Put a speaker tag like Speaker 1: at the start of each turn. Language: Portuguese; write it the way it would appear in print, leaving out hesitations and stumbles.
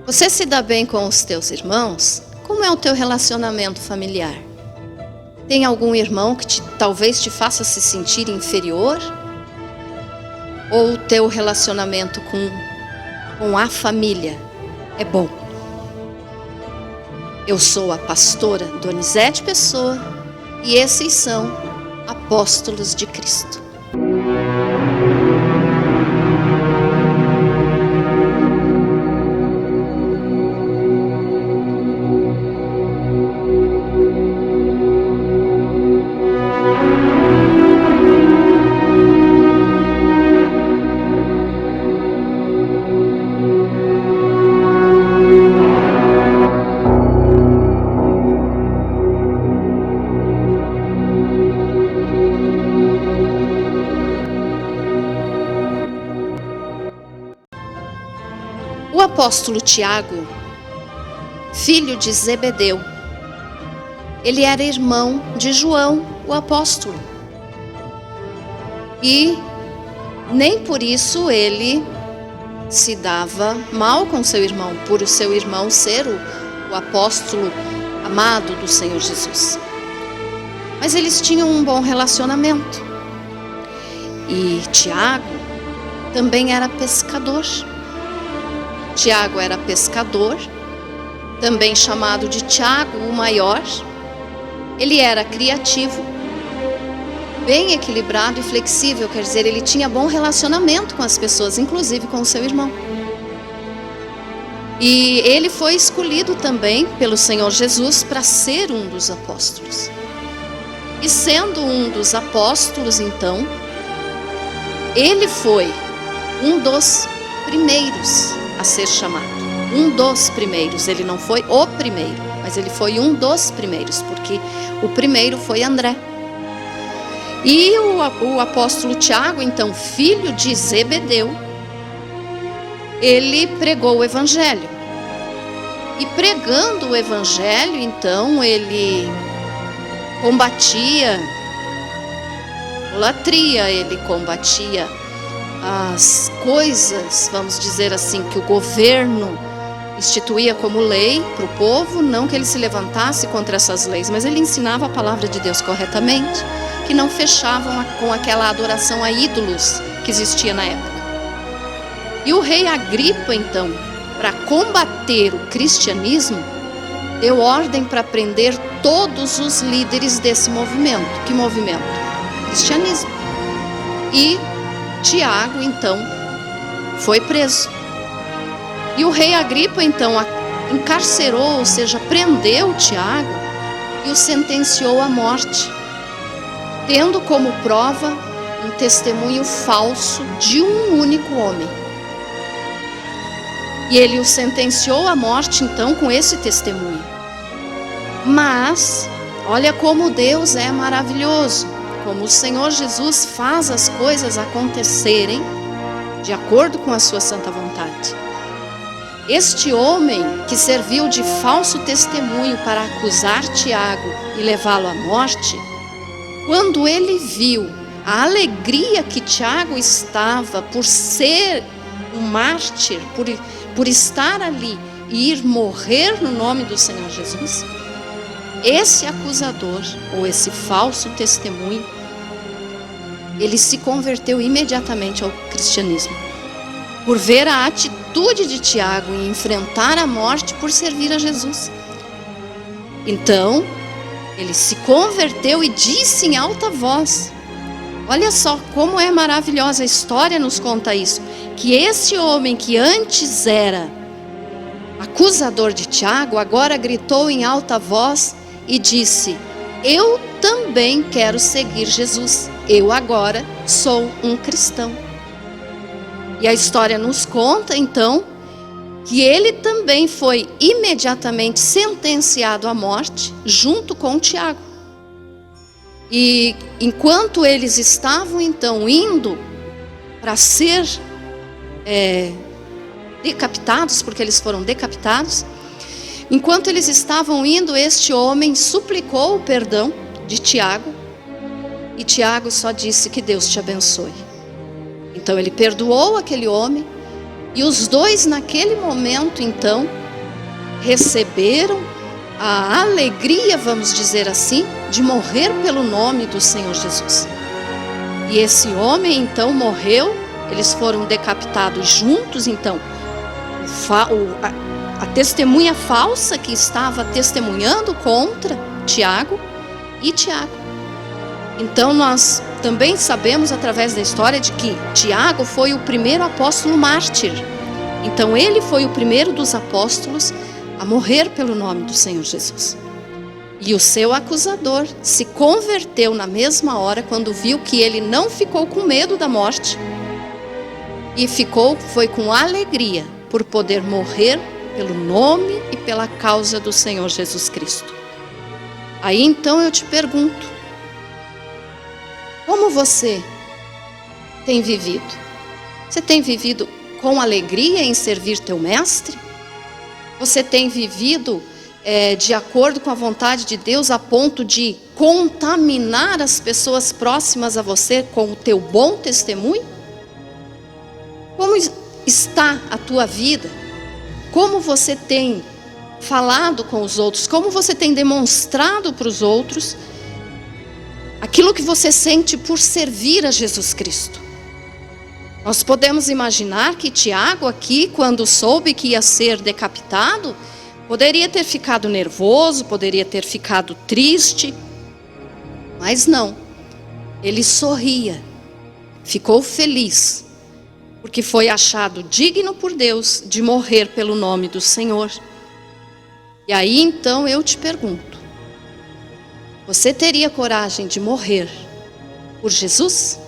Speaker 1: Você se dá bem com os teus irmãos? Como é o teu relacionamento familiar? Tem algum irmão que talvez te faça se sentir inferior? Ou o teu relacionamento com a família é bom? Eu sou a pastora Donizete Pessoa e esses são Apóstolos de Cristo. O apóstolo Tiago, filho de Zebedeu, ele era irmão de João, o apóstolo. E nem por isso ele se dava mal com seu irmão, por o seu irmão ser o apóstolo amado do Senhor Jesus. Mas eles tinham um bom relacionamento. E Tiago também era pescador. Tiago era pescador, também chamado de Tiago o Maior. Ele era criativo, bem equilibrado e flexível, quer dizer, ele tinha bom relacionamento com as pessoas, inclusive com o seu irmão. E ele foi escolhido também pelo Senhor Jesus para ser um dos apóstolos. E sendo um dos apóstolos, então, ele foi um dos primeiros a ser chamado. Um dos primeiros. Ele não foi o primeiro, mas ele foi um dos primeiros, porque o primeiro foi André. E o apóstolo Tiago, então, filho de Zebedeu, ele pregou o evangelho. E pregando o evangelho, então, ele combatia idolatria, ele combatia as coisas, vamos dizer assim, que o governo instituía como lei para o povo, não que ele se levantasse contra essas leis, mas ele ensinava a palavra de Deus corretamente, que não fechavam com aquela adoração a ídolos que existia na época. E o rei Agripa, então, para combater o cristianismo, deu ordem para prender todos os líderes desse movimento. Que movimento? Cristianismo. E Tiago, então, foi preso. E o rei Agripa, então, encarcerou, ou seja, prendeu Tiago e o sentenciou à morte, tendo como prova um testemunho falso de um único homem. E ele o sentenciou à morte, então, com esse testemunho. Mas, olha como Deus é maravilhoso. Como o Senhor Jesus faz as coisas acontecerem de acordo com a sua santa vontade. Este homem que serviu de falso testemunho para acusar Tiago e levá-lo à morte, quando ele viu a alegria que Tiago estava por ser um mártir, por estar ali e ir morrer no nome do Senhor Jesus, esse acusador, ou esse falso testemunho, ele se converteu imediatamente ao cristianismo, por ver a atitude de Tiago em enfrentar a morte por servir a Jesus. Então, ele se converteu e disse em alta voz, olha só como é maravilhosa, a história nos conta isso, que esse homem que antes era acusador de Tiago, agora gritou em alta voz e disse, eu também quero seguir Jesus, eu agora sou um cristão. E a história nos conta então que ele também foi imediatamente sentenciado à morte junto com Tiago. E enquanto eles estavam então indo para ser decapitados, porque eles foram decapitados, enquanto eles estavam indo, este homem suplicou o perdão de Tiago, e Tiago só disse que Deus te abençoe. Então ele perdoou aquele homem, E os dois naquele momento então receberam a alegria, vamos dizer assim, de morrer pelo nome do Senhor Jesus. E esse homem então morreu, eles foram decapitados juntos. Então a testemunha falsa que estava testemunhando contra Tiago e Tiago. Então nós também sabemos através da história de que Tiago foi o primeiro apóstolo mártir. Então ele foi o primeiro dos apóstolos a morrer pelo nome do Senhor Jesus. E o seu acusador se converteu na mesma hora, quando viu que ele não ficou com medo da morte e foi com alegria por poder morrer pelo nome e pela causa do Senhor Jesus Cristo. Aí então eu te pergunto, como você tem vivido? Você tem vivido com alegria em servir teu mestre? Você tem vivido de acordo com a vontade de Deus, a ponto de contaminar as pessoas próximas a você com o teu bom testemunho? Como está a tua vida? Como você tem falado com os outros? Como você tem demonstrado para os outros aquilo que você sente por servir a Jesus Cristo? Nós podemos imaginar que Tiago aqui, quando soube que ia ser decapitado, poderia ter ficado nervoso, poderia ter ficado triste, mas não. Ele sorria, ficou feliz, porque foi achado digno por Deus de morrer pelo nome do Senhor. E aí então eu te pergunto, você teria coragem de morrer por Jesus?